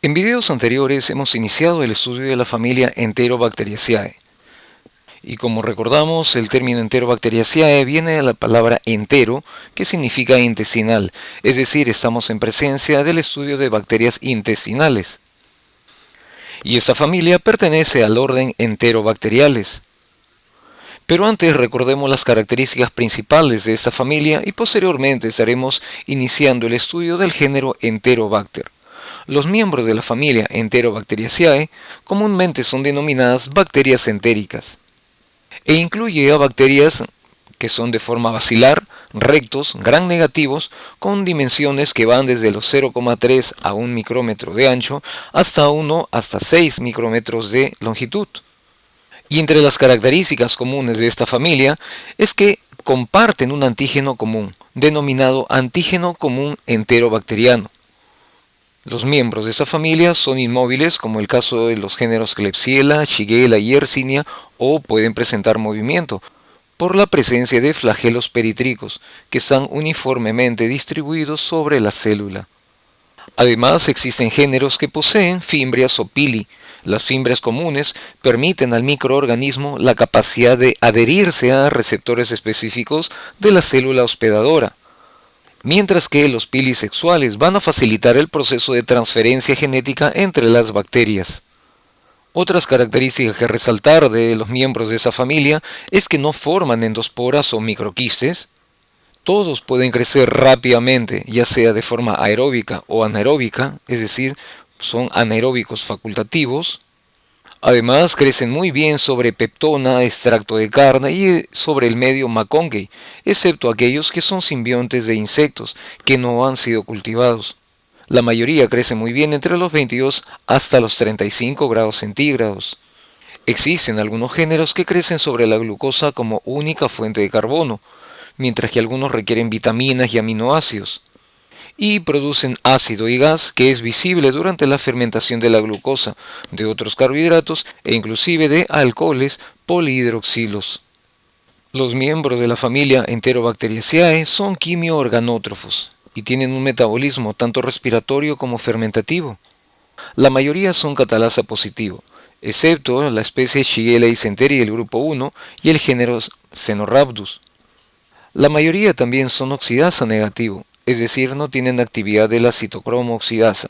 En videos anteriores hemos iniciado el estudio de la familia Enterobacteriaceae. Y como recordamos, el término Enterobacteriaceae viene de la palabra entero, que significa intestinal, es decir, estamos en presencia del estudio de bacterias intestinales. Y esta familia pertenece al orden Enterobacteriales. Pero antes recordemos las características principales de esta familia y posteriormente estaremos iniciando el estudio del género Enterobacter. Los miembros de la familia Enterobacteriaceae comúnmente son denominadas bacterias entéricas e incluye a bacterias que son de forma basilar, rectos, gram negativos, con dimensiones que van desde los 0,3 a 1 micrómetro de ancho hasta 1 hasta 6 micrómetros de longitud. Y entre las características comunes de esta familia es que comparten un antígeno común, denominado antígeno común enterobacteriano. Los miembros de esta familia son inmóviles, como el caso de los géneros Klebsiella, Shigella y Yersinia, o pueden presentar movimiento, por la presencia de flagelos peritricos, que están uniformemente distribuidos sobre la célula. Además, existen géneros que poseen fimbrias o pili. Las fimbrias comunes permiten al microorganismo la capacidad de adherirse a receptores específicos de la célula hospedadora, mientras que los pili sexuales van a facilitar el proceso de transferencia genética entre las bacterias. Otras características que resaltar de los miembros de esa familia es que no forman endosporas o microquistes. Todos pueden crecer rápidamente, ya sea de forma aeróbica o anaeróbica, es decir, son anaeróbicos facultativos. Además, crecen muy bien sobre peptona, extracto de carne y sobre el medio Maccongiae, excepto aquellos que son simbiontes de insectos que no han sido cultivados. La mayoría crece muy bien entre los 22 hasta los 35 grados centígrados. Existen algunos géneros que crecen sobre la glucosa como única fuente de carbono, mientras que algunos requieren vitaminas y aminoácidos, y producen ácido y gas que es visible durante la fermentación de la glucosa, de otros carbohidratos e inclusive de alcoholes polihidroxilos. Los miembros de la familia Enterobacteriaceae son quimioorganótrofos y tienen un metabolismo tanto respiratorio como fermentativo. La mayoría son catalasa positivo, excepto la especie Shigella dysentery del grupo 1 y el género Cenorhabdus. La mayoría también son oxidasa negativo, es decir, no tienen actividad de la citocromo oxidasa,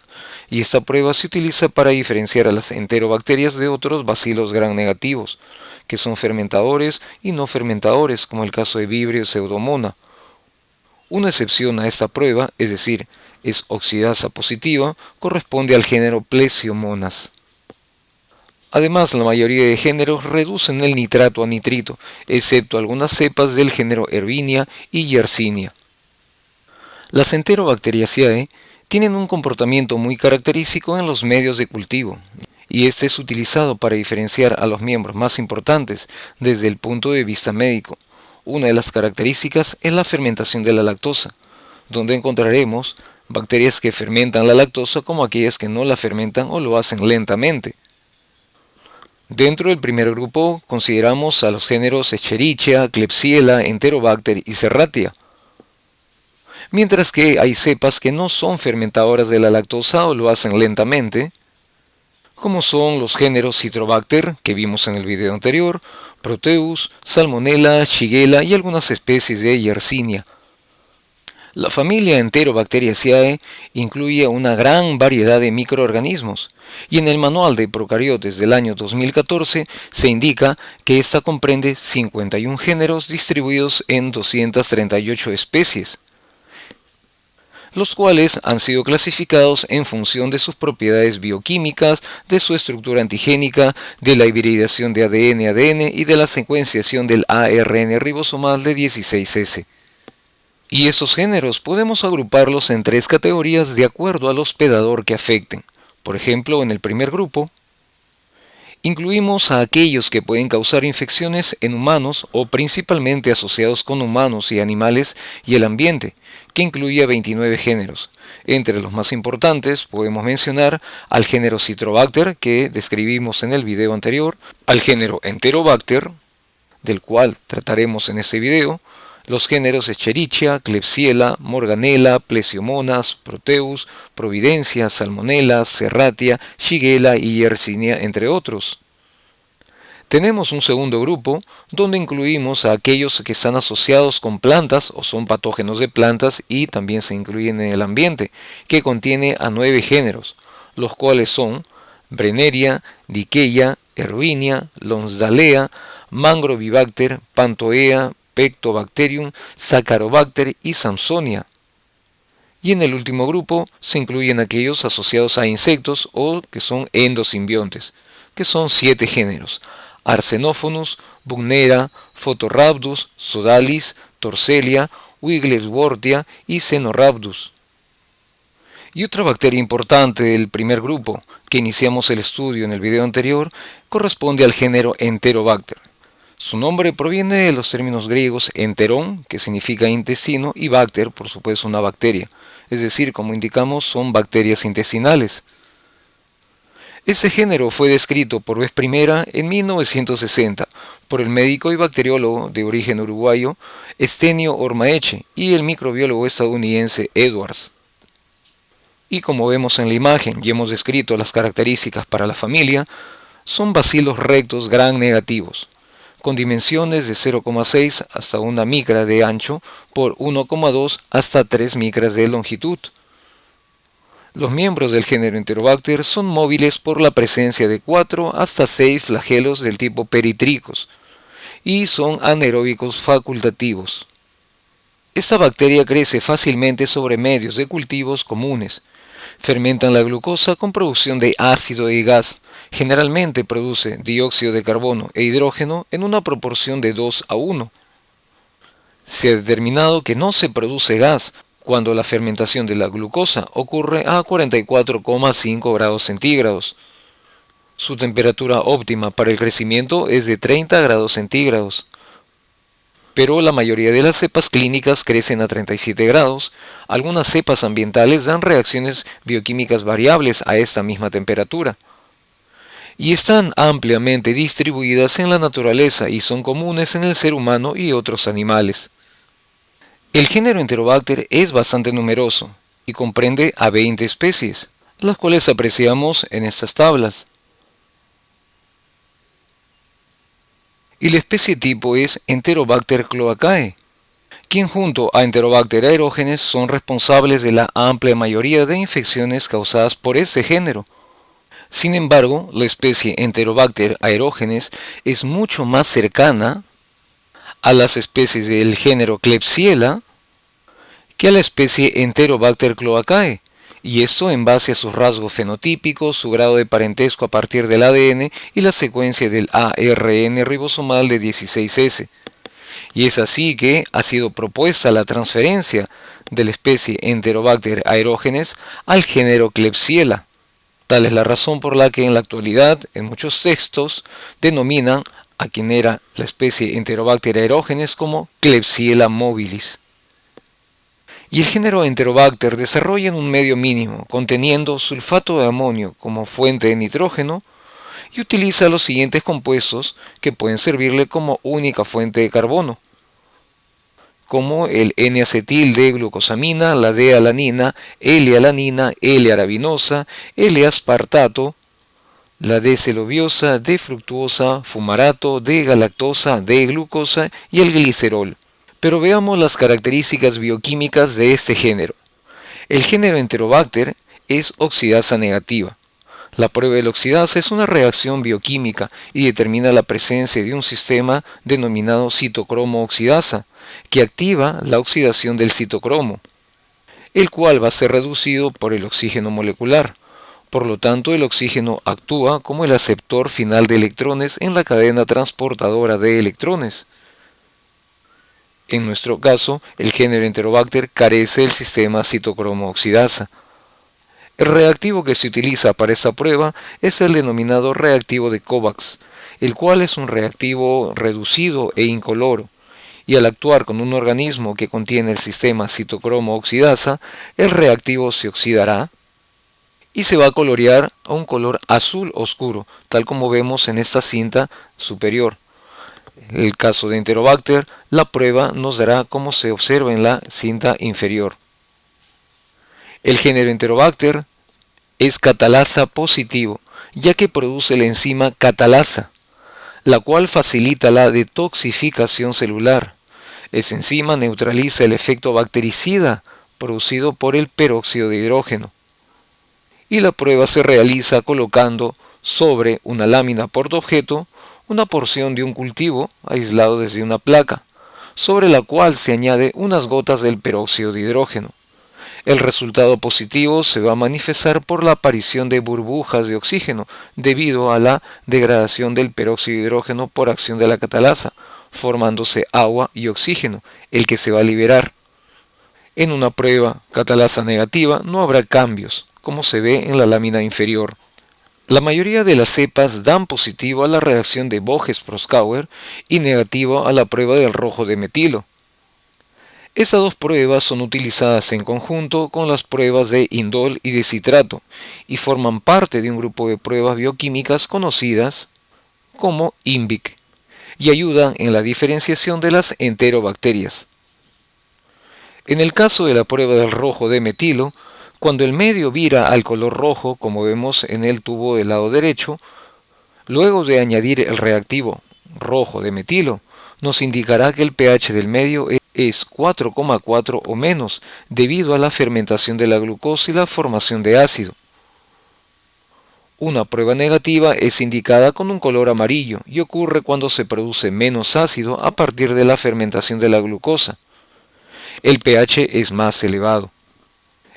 y esta prueba se utiliza para diferenciar a las enterobacterias de otros bacilos gram negativos, que son fermentadores y no fermentadores, como el caso de Vibrio pseudomonas. Una excepción a esta prueba, es decir, es oxidasa positiva, corresponde al género Plesiomonas. Además, la mayoría de géneros reducen el nitrato a nitrito, excepto algunas cepas del género Erwinia y Yersinia. Las Enterobacteriaceae tienen un comportamiento muy característico en los medios de cultivo, y este es utilizado para diferenciar a los miembros más importantes desde el punto de vista médico. Una de las características es la fermentación de la lactosa, donde encontraremos bacterias que fermentan la lactosa como aquellas que no la fermentan o lo hacen lentamente. Dentro del primer grupo consideramos a los géneros Escherichia, Klebsiella, Enterobacter y Serratia, mientras que hay cepas que no son fermentadoras de la lactosa o lo hacen lentamente, como son los géneros Citrobacter, que vimos en el video anterior, Proteus, Salmonella, Shigella y algunas especies de Yersinia. La familia Enterobacteriaceae incluye una gran variedad de microorganismos, y en el Manual de Procariotes del año 2014 se indica que esta comprende 51 géneros distribuidos en 238 especies, los cuales han sido clasificados en función de sus propiedades bioquímicas, de su estructura antigénica, de la hibridación de ADN-ADN y de la secuenciación del ARN ribosomal de 16S. Y estos géneros podemos agruparlos en tres categorías de acuerdo al hospedador que afecten. Por ejemplo, en el primer grupo, incluimos a aquellos que pueden causar infecciones en humanos o principalmente asociados con humanos y animales y el ambiente, que incluye a 29 géneros. Entre los más importantes podemos mencionar al género Citrobacter, que describimos en el video anterior, al género Enterobacter, del cual trataremos en este video, Los géneros Escherichia, Klebsiella, Morganella, Plesiomonas, Proteus, Providencia, Salmonella, Serratia, Shigella y Yersinia, entre otros. Tenemos un segundo grupo, donde incluimos a aquellos que están asociados con plantas o son patógenos de plantas y también se incluyen en el ambiente, que contiene a 9 géneros, los cuales son Brenneria, Dicheia, Erwinia, Lonsdalea, Mangrovibacter, Pantoea, Pectobacterium, Saccharobacter y Samsonia. Y en el último grupo se incluyen aquellos asociados a insectos o que son endosimbiontes, que son 7 géneros: Arsenophonus, Bucnera, Photorhabdus, Sodalis, Torcellia, Wigglesworthia y Cenorhabdus. Y otra bacteria importante del primer grupo, que iniciamos el estudio en el video anterior, corresponde al género Enterobacter. Su nombre proviene de los términos griegos enterón, que significa intestino, y bacter, por supuesto, una bacteria. Es decir, como indicamos, son bacterias intestinales. Este género fue descrito por vez primera en 1960 por el médico y bacteriólogo de origen uruguayo Estenio Ormaeche y el microbiólogo estadounidense Edwards. Y como vemos en la imagen y hemos descrito las características para la familia, son bacilos rectos gram negativos, con dimensiones de 0,6 hasta 1 micra de ancho por 1,2 hasta 3 micras de longitud. Los miembros del género Enterobacter son móviles por la presencia de 4 hasta 6 flagelos del tipo peritricos y son anaeróbicos facultativos. Esta bacteria crece fácilmente sobre medios de cultivos comunes. Fermentan la glucosa con producción de ácido y gas. Generalmente produce dióxido de carbono e hidrógeno en una proporción de 2 a 1. Se ha determinado que no se produce gas cuando la fermentación de la glucosa ocurre a 44,5 grados centígrados. Su temperatura óptima para el crecimiento es de 30 grados centígrados. Pero la mayoría de las cepas clínicas crecen a 37 grados. Algunas cepas ambientales dan reacciones bioquímicas variables a esta misma temperatura. Y están ampliamente distribuidas en la naturaleza y son comunes en el ser humano y otros animales. El género Enterobacter es bastante numeroso y comprende a 20 especies, las cuales apreciamos en estas tablas. Y la especie tipo es Enterobacter cloacae, quien junto a Enterobacter aerogenes son responsables de la amplia mayoría de infecciones causadas por este género. Sin embargo, la especie Enterobacter aerogenes es mucho más cercana a las especies del género Klebsiella que a la especie Enterobacter cloacae, y esto en base a sus rasgos fenotípicos, su grado de parentesco a partir del ADN y la secuencia del ARN ribosomal de 16S. Y es así que ha sido propuesta la transferencia de la especie Enterobacter aerogenes al género Klebsiella. Tal es la razón por la que en la actualidad en muchos textos denominan a quien era la especie Enterobacter aerogenes como Klebsiella mobilis. Y el género Enterobacter desarrolla en un medio mínimo, conteniendo sulfato de amonio como fuente de nitrógeno, y utiliza los siguientes compuestos que pueden servirle como única fuente de carbono, como el N-acetil D-glucosamina, la D-alanina, L-alanina, L-arabinosa, L-aspartato, la D-celobiosa, D-fructuosa, fumarato, D-galactosa, D-glucosa y el glicerol. Pero veamos las características bioquímicas de este género. El género Enterobacter es oxidasa negativa. La prueba de la oxidasa es una reacción bioquímica y determina la presencia de un sistema denominado citocromo oxidasa, que activa la oxidación del citocromo, el cual va a ser reducido por el oxígeno molecular. Por lo tanto, el oxígeno actúa como el aceptor final de electrones en la cadena transportadora de electrones. En nuestro caso, el género Enterobacter carece del sistema citocromo oxidasa. El reactivo que se utiliza para esta prueba es el denominado reactivo de COVAX, el cual es un reactivo reducido e incoloro, y al actuar con un organismo que contiene el sistema citocromo oxidasa, el reactivo se oxidará y se va a colorear a un color azul oscuro, tal como vemos en esta cinta superior. En el caso de Enterobacter, la prueba nos dará como se observa en la cinta inferior. El género Enterobacter es catalasa positivo, ya que produce la enzima catalasa, la cual facilita la detoxificación celular. Esa enzima neutraliza el efecto bactericida producido por el peróxido de hidrógeno. Y la prueba se realiza colocando sobre una lámina portaobjeto una porción de un cultivo aislado desde una placa, sobre la cual se añade unas gotas del peróxido de hidrógeno. El resultado positivo se va a manifestar por la aparición de burbujas de oxígeno debido a la degradación del peróxido de hidrógeno por acción de la catalasa, formándose agua y oxígeno, el que se va a liberar. En una prueba catalasa negativa no habrá cambios, como se ve en la lámina inferior. La mayoría de las cepas dan positivo a la reacción de Boges-Proskauer y negativo a la prueba del rojo de metilo. Estas dos pruebas son utilizadas en conjunto con las pruebas de indol y de citrato y forman parte de un grupo de pruebas bioquímicas conocidas como INVIC y ayudan en la diferenciación de las enterobacterias. En el caso de la prueba del rojo de metilo, cuando el medio vira al color rojo, como vemos en el tubo del lado derecho, luego de añadir el reactivo rojo de metilo, nos indicará que el pH del medio es 4,4 o menos, debido a la fermentación de la glucosa y la formación de ácido. Una prueba negativa es indicada con un color amarillo y ocurre cuando se produce menos ácido a partir de la fermentación de la glucosa. El pH es más elevado.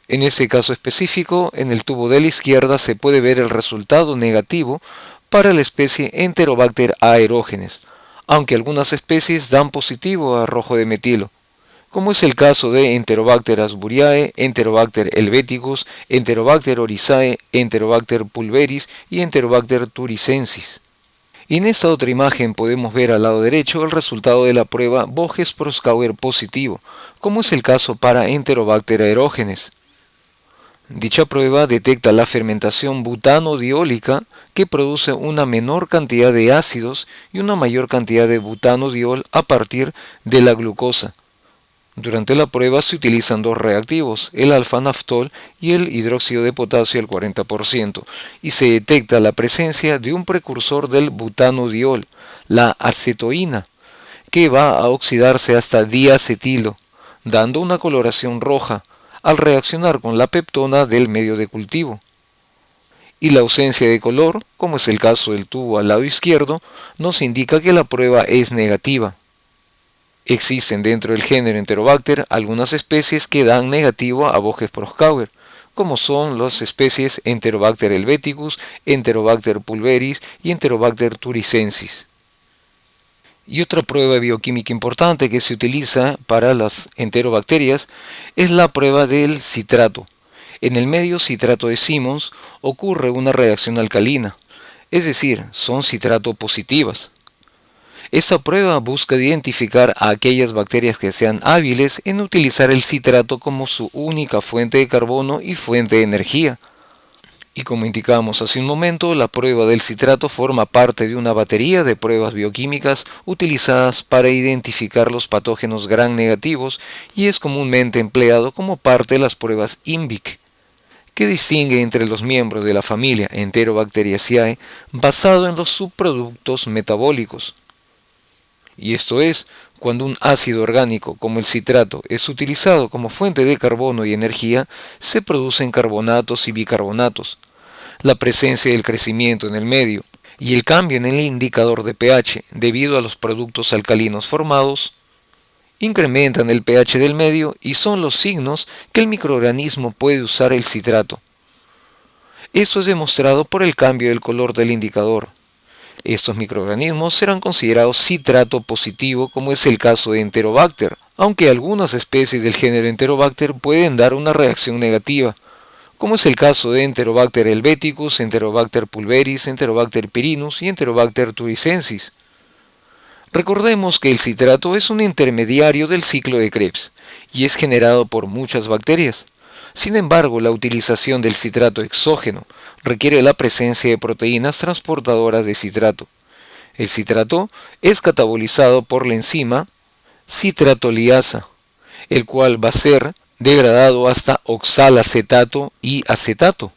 En ese caso específico, en el tubo de la izquierda se puede ver el resultado negativo para la especie Enterobacter aerogenes, aunque algunas especies dan positivo a rojo de metilo, como es el caso de Enterobacter asburiae, Enterobacter helveticus, Enterobacter oryzae, Enterobacter pulveris y Enterobacter turicensis. Y en esta otra imagen podemos ver al lado derecho el resultado de la prueba Boges-Proskauer positivo, como es el caso para Enterobacter aerogenes. Dicha prueba detecta la fermentación butanodiólica que produce una menor cantidad de ácidos y una mayor cantidad de butanodiol a partir de la glucosa. Durante la prueba se utilizan dos reactivos, el alfa-naftol y el hidróxido de potasio al 40%, y se detecta la presencia de un precursor del butanodiol, la acetoína, que va a oxidarse hasta diacetilo, dando una coloración roja al reaccionar con la peptona del medio de cultivo. Y la ausencia de color, como es el caso del tubo al lado izquierdo, nos indica que la prueba es negativa. Existen dentro del género Enterobacter algunas especies que dan negativo a Boges-Proskauer, como son las especies Enterobacter helveticus, Enterobacter pulveris y Enterobacter turicensis. Y otra prueba bioquímica importante que se utiliza para las enterobacterias es la prueba del citrato. En el medio citrato de Simmons ocurre una reacción alcalina, es decir, son citrato positivas. Esta prueba busca identificar a aquellas bacterias que sean hábiles en utilizar el citrato como su única fuente de carbono y fuente de energía. Y como indicamos hace un momento, la prueba del citrato forma parte de una batería de pruebas bioquímicas utilizadas para identificar los patógenos gram negativos y es comúnmente empleado como parte de las pruebas INVIC, que distingue entre los miembros de la familia Enterobacteriaceae basado en los subproductos metabólicos. Y esto es, cuando un ácido orgánico como el citrato es utilizado como fuente de carbono y energía, se producen carbonatos y bicarbonatos. La presencia del crecimiento en el medio y el cambio en el indicador de pH debido a los productos alcalinos formados incrementan el pH del medio y son los signos que el microorganismo puede usar el citrato. Esto es demostrado por el cambio del color del indicador. Estos microorganismos serán considerados citrato positivo, como es el caso de Enterobacter, aunque algunas especies del género Enterobacter pueden dar una reacción negativa, como es el caso de Enterobacter helveticus, Enterobacter pulveris, Enterobacter pyrinus y Enterobacter turicensis. Recordemos que el citrato es un intermediario del ciclo de Krebs y es generado por muchas bacterias. Sin embargo, la utilización del citrato exógeno requiere la presencia de proteínas transportadoras de citrato. El citrato es catabolizado por la enzima citratoliasa, el cual va a ser degradado hasta oxalacetato y acetato.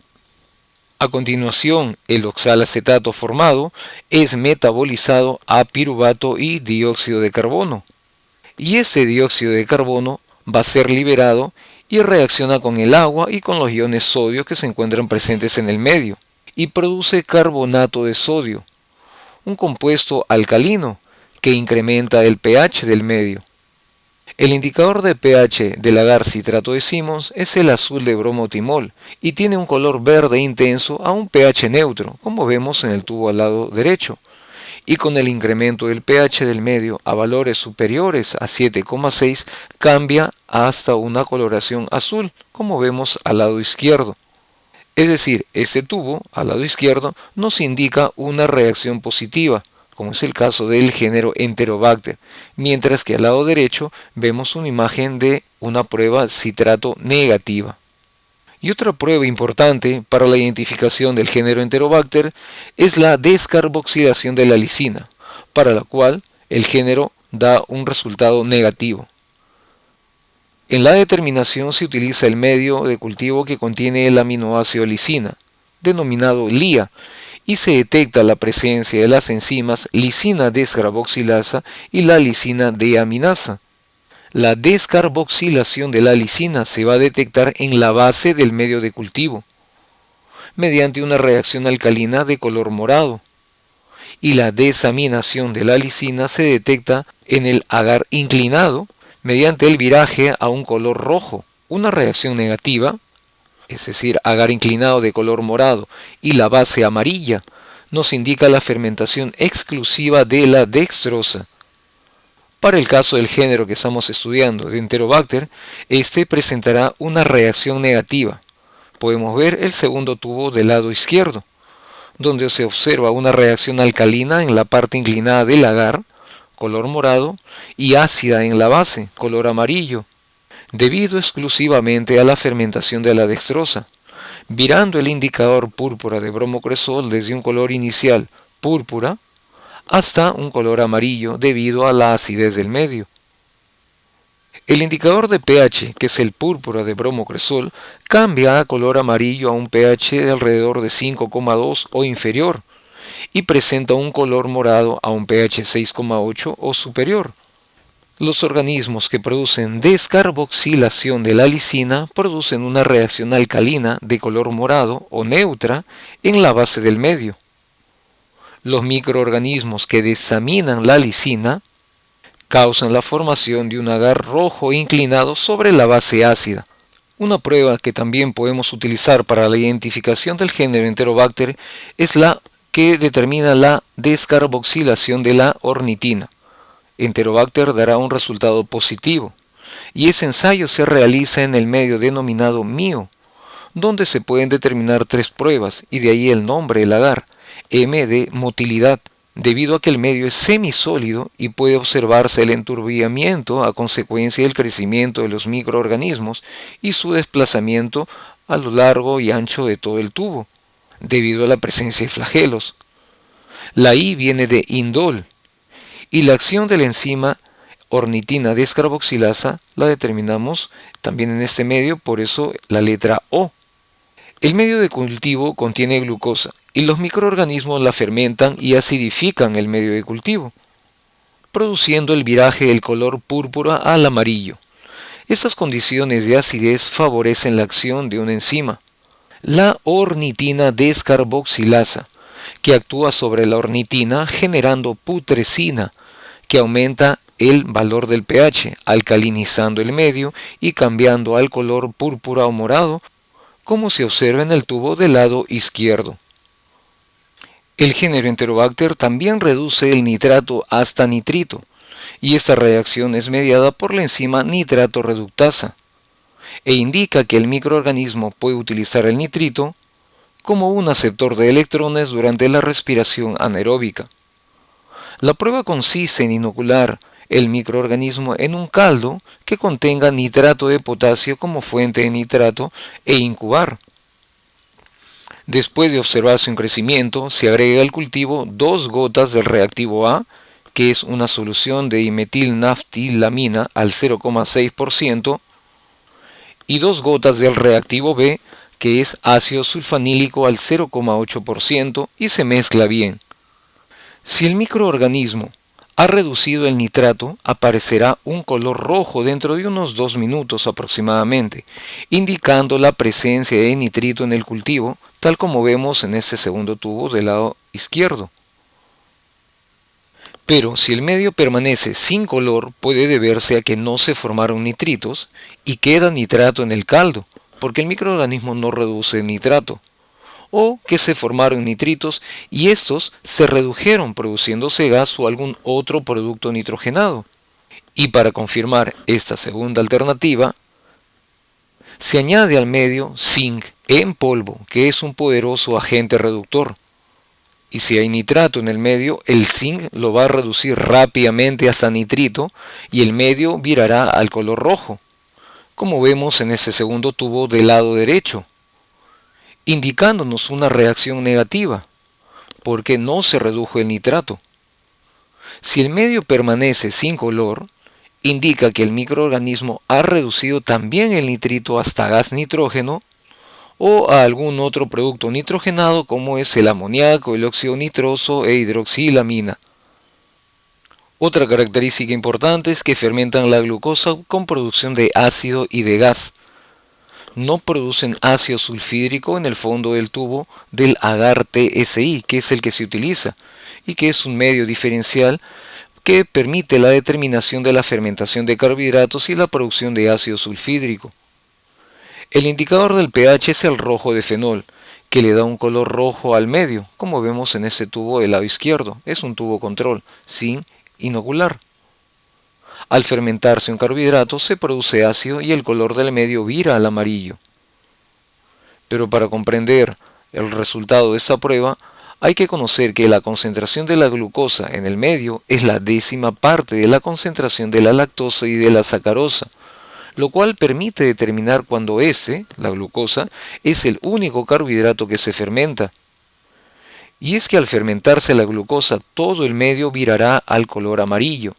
A continuación, el oxalacetato formado es metabolizado a piruvato y dióxido de carbono. Y ese dióxido de carbono va a ser liberado y reacciona con el agua y con los iones sodio que se encuentran presentes en el medio y produce carbonato de sodio, un compuesto alcalino que incrementa el pH del medio. El indicador de pH del agar citrato de Simmons es el azul de bromotimol y tiene un color verde intenso a un pH neutro, como vemos en el tubo al lado derecho, y con el incremento del pH del medio a valores superiores a 7,6 cambia hasta una coloración azul, como vemos al lado izquierdo. Es decir, este tubo al lado izquierdo nos indica una reacción positiva, como es el caso del género Enterobacter, mientras que al lado derecho vemos una imagen de una prueba citrato negativa. Y otra prueba importante para la identificación del género Enterobacter es la descarboxilación de la lisina, para la cual el género da un resultado negativo. En la determinación se utiliza el medio de cultivo que contiene el aminoácido lisina, denominado LIA, y se detecta la presencia de las enzimas lisina descarboxilasa y la lisina deaminasa. La descarboxilación de la lisina se va a detectar en la base del medio de cultivo, mediante una reacción alcalina de color morado, y la desaminación de la lisina se detecta en el agar inclinado mediante el viraje a un color rojo. Una reacción negativa, es decir, agar inclinado de color morado y la base amarilla, nos indica la fermentación exclusiva de la dextrosa. Para el caso del género que estamos estudiando, de Enterobacter, este presentará una reacción negativa. Podemos ver el segundo tubo del lado izquierdo, donde se observa una reacción alcalina en la parte inclinada del agar, color morado, y ácida en la base, color amarillo, debido exclusivamente a la fermentación de la dextrosa, virando el indicador púrpura de bromocresol desde un color inicial púrpura hasta un color amarillo debido a la acidez del medio. El indicador de pH, que es el púrpura de bromocresol, cambia a color amarillo a un pH de alrededor de 5,2 o inferior y presenta un color morado a un pH 6,8 o superior. Los organismos que producen descarboxilación de la lisina producen una reacción alcalina de color morado o neutra en la base del medio. Los microorganismos que desaminan la lisina causan la formación de un agar rojo inclinado sobre la base ácida. Una prueba que también podemos utilizar para la identificación del género Enterobacter es la que determina la descarboxilación de la ornitina. Enterobacter dará un resultado positivo, y ese ensayo se realiza en el medio denominado MIO, donde se pueden determinar tres pruebas, y de ahí el nombre del agar, M de motilidad, debido a que el medio es semisólido y puede observarse el enturbiamiento a consecuencia del crecimiento de los microorganismos y su desplazamiento a lo largo y ancho de todo el tubo, debido a la presencia de flagelos. La I viene de indol, y la acción de la enzima ornitina descarboxilasa la determinamos también en este medio, por eso la letra O. El medio de cultivo contiene glucosa y los microorganismos la fermentan y acidifican el medio de cultivo, produciendo el viraje del color púrpura al amarillo. Estas condiciones de acidez favorecen la acción de una enzima, la ornitina descarboxilasa, que actúa sobre la ornitina generando putrescina, que aumenta el valor del pH, alcalinizando el medio y cambiando al color púrpura o morado, como se observa en el tubo del lado izquierdo. El género Enterobacter también reduce el nitrato hasta nitrito, y esta reacción es mediada por la enzima nitrato reductasa, e indica que el microorganismo puede utilizar el nitrito como un aceptor de electrones durante la respiración anaeróbica. La prueba consiste en inocular el microorganismo en un caldo que contenga nitrato de potasio como fuente de nitrato e incubar. Después de observar su crecimiento, se agrega al cultivo 2 gotas del reactivo A, que es una solución de dimetilnaftilamina al 0,6%, y 2 gotas del reactivo B, que es ácido sulfanílico al 0,8%, y se mezcla bien. Si el microorganismo ha reducido el nitrato, aparecerá un color rojo dentro de unos 2 minutos aproximadamente, indicando la presencia de nitrito en el cultivo, tal como vemos en este segundo tubo del lado izquierdo. Pero si el medio permanece sin color, puede deberse a que no se formaron nitritos y queda nitrato en el caldo, porque el microorganismo no reduce el nitrato, o que se formaron nitritos y estos se redujeron produciéndose gas o algún otro producto nitrogenado. Y para confirmar esta segunda alternativa, se añade al medio zinc en polvo, que es un poderoso agente reductor. Y si hay nitrato en el medio, el zinc lo va a reducir rápidamente hasta nitrito y el medio virará al color rojo, como vemos en este segundo tubo del lado derecho, indicándonos una reacción negativa, porque no se redujo el nitrato. Si el medio permanece sin color, indica que el microorganismo ha reducido también el nitrito hasta gas nitrógeno o a algún otro producto nitrogenado como es el amoníaco, el óxido nitroso e hidroxilamina. Otra característica importante es que fermentan la glucosa con producción de ácido y de gas. No producen ácido sulfídrico en el fondo del tubo del agar TSI, que es el que se utiliza, y que es un medio diferencial que permite la determinación de la fermentación de carbohidratos y la producción de ácido sulfídrico. El indicador del pH es el rojo de fenol, que le da un color rojo al medio, como vemos en este tubo del lado izquierdo. Es un tubo control, sin inocular. Al fermentarse un carbohidrato se produce ácido y el color del medio vira al amarillo. Pero para comprender el resultado de esta prueba, hay que conocer que la concentración de la glucosa en el medio es la 10ª parte de la concentración de la lactosa y de la sacarosa, lo cual permite determinar cuando la glucosa, es el único carbohidrato que se fermenta. Y es que al fermentarse la glucosa, todo el medio virará al color amarillo,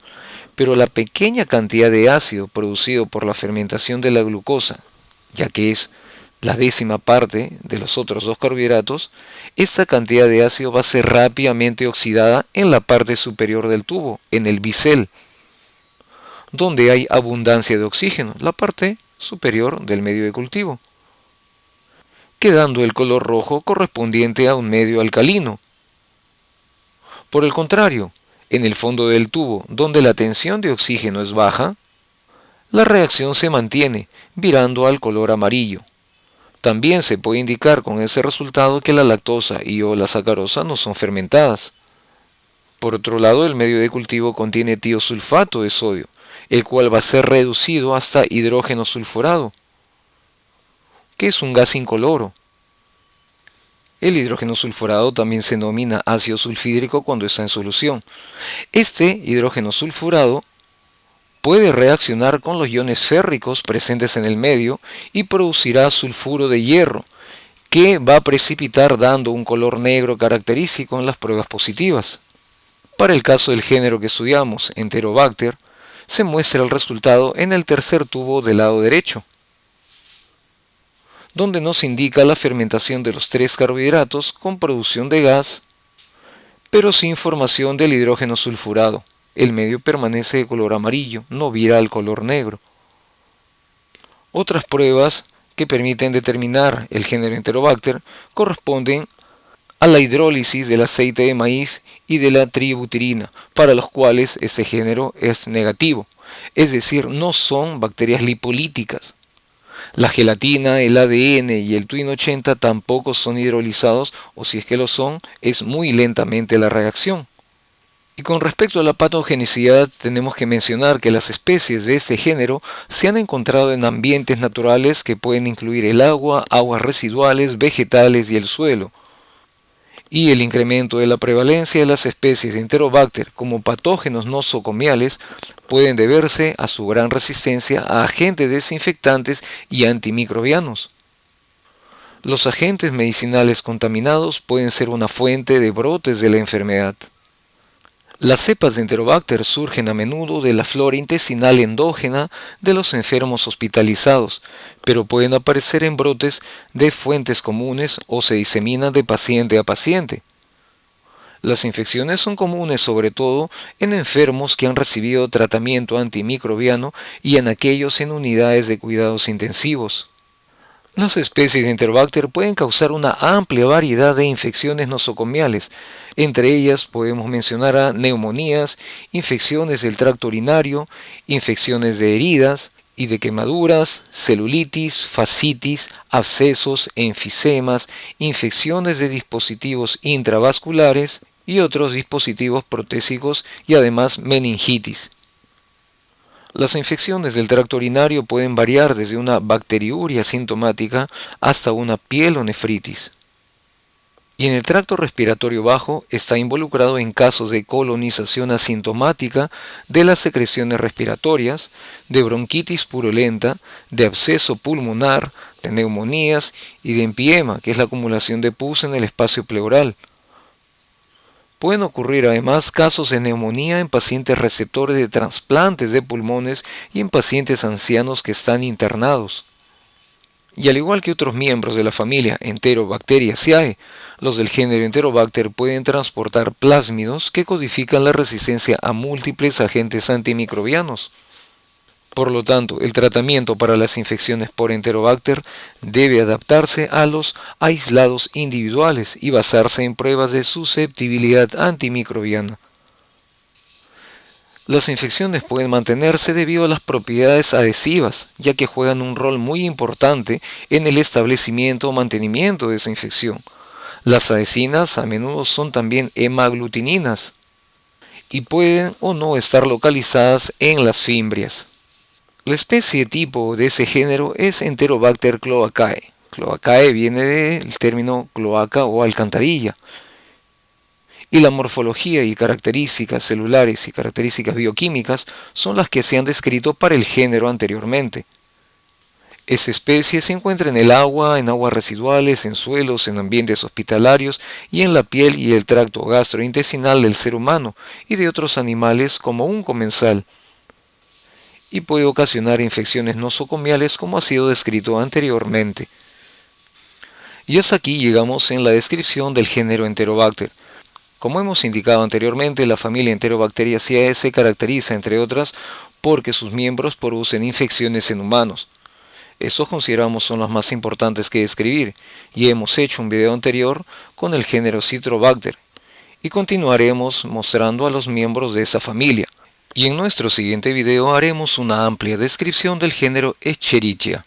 pero la pequeña cantidad de ácido producido por la fermentación de la glucosa, ya que es la 10ª parte de los otros 2 carbohidratos, esta cantidad de ácido va a ser rápidamente oxidada en la parte superior del tubo, en el bisel, donde hay abundancia de oxígeno, la parte superior del medio de cultivo, quedando el color rojo correspondiente a un medio alcalino. Por el contrario, en el fondo del tubo, donde la tensión de oxígeno es baja, la reacción se mantiene, virando al color amarillo. También se puede indicar con ese resultado que la lactosa y o la sacarosa no son fermentadas. Por otro lado, el medio de cultivo contiene tiosulfato de sodio, el cual va a ser reducido hasta hidrógeno sulfurado, que es un gas incoloro. El hidrógeno sulfurado también se denomina ácido sulfídrico cuando está en solución. Este hidrógeno sulfurado puede reaccionar con los iones férricos presentes en el medio y producirá sulfuro de hierro, que va a precipitar dando un color negro característico en las pruebas positivas. Para el caso del género que estudiamos, Enterobacter, se muestra el resultado en el tercer tubo del lado derecho, donde nos indica la fermentación de los 3 carbohidratos con producción de gas, pero sin formación del hidrógeno sulfurado. El medio permanece de color amarillo, no vira al color negro. Otras pruebas que permiten determinar el género Enterobacter corresponden a la hidrólisis del aceite de maíz y de la tributirina, para los cuales este género es negativo, es decir, no son bacterias lipolíticas. La gelatina, el ADN y el Twin 80 tampoco son hidrolizados, o si es que lo son, es muy lentamente la reacción. Y con respecto a la patogenicidad, tenemos que mencionar que las especies de este género se han encontrado en ambientes naturales que pueden incluir el agua, aguas residuales, vegetales y el suelo. Y el incremento de la prevalencia de las especies de Enterobacter como patógenos nosocomiales pueden deberse a su gran resistencia a agentes desinfectantes y antimicrobianos. Los agentes medicinales contaminados pueden ser una fuente de brotes de la enfermedad. Las cepas de Enterobacter surgen a menudo de la flora intestinal endógena de los enfermos hospitalizados, pero pueden aparecer en brotes de fuentes comunes o se diseminan de paciente a paciente. Las infecciones son comunes sobre todo en enfermos que han recibido tratamiento antimicrobiano y en aquellos en unidades de cuidados intensivos. Las especies de Enterobacter pueden causar una amplia variedad de infecciones nosocomiales. Entre ellas podemos mencionar a neumonías, infecciones del tracto urinario, infecciones de heridas y de quemaduras, celulitis, fascitis, abscesos, enfisemas, infecciones de dispositivos intravasculares y otros dispositivos protésicos y además meningitis. Las infecciones del tracto urinario pueden variar desde una bacteriuria sintomática hasta una pielonefritis. Y en el tracto respiratorio bajo está involucrado en casos de colonización asintomática de las secreciones respiratorias, de bronquitis purulenta, de absceso pulmonar, de neumonías y de empiema, que es la acumulación de pus en el espacio pleural. Pueden ocurrir además casos de neumonía en pacientes receptores de trasplantes de pulmones y en pacientes ancianos que están internados. Y al igual que otros miembros de la familia Enterobacteriaceae, los del género Enterobacter pueden transportar plásmidos que codifican la resistencia a múltiples agentes antimicrobianos. Por lo tanto, el tratamiento para las infecciones por Enterobacter debe adaptarse a los aislados individuales y basarse en pruebas de susceptibilidad antimicrobiana. Las infecciones pueden mantenerse debido a las propiedades adhesivas, ya que juegan un rol muy importante en el establecimiento o mantenimiento de esa infección. Las adhesinas a menudo son también hemaglutininas y pueden o no estar localizadas en las fimbrias. La especie tipo de ese género es Enterobacter cloacae. Cloacae viene del término cloaca o alcantarilla. Y la morfología y características celulares y características bioquímicas son las que se han descrito para el género anteriormente. Esa especie se encuentra en el agua, en aguas residuales, en suelos, en ambientes hospitalarios y en la piel y el tracto gastrointestinal del ser humano y de otros animales como un comensal, y puede ocasionar infecciones nosocomiales como ha sido descrito anteriormente. Y hasta aquí llegamos en la descripción del género Enterobacter. Como hemos indicado anteriormente, la familia Enterobacteriaceae se caracteriza, entre otras, porque sus miembros producen infecciones en humanos. Estos consideramos son los más importantes que describir, y hemos hecho un video anterior con el género Citrobacter, y continuaremos mostrando a los miembros de esa familia. Y en nuestro siguiente video haremos una amplia descripción del género Escherichia.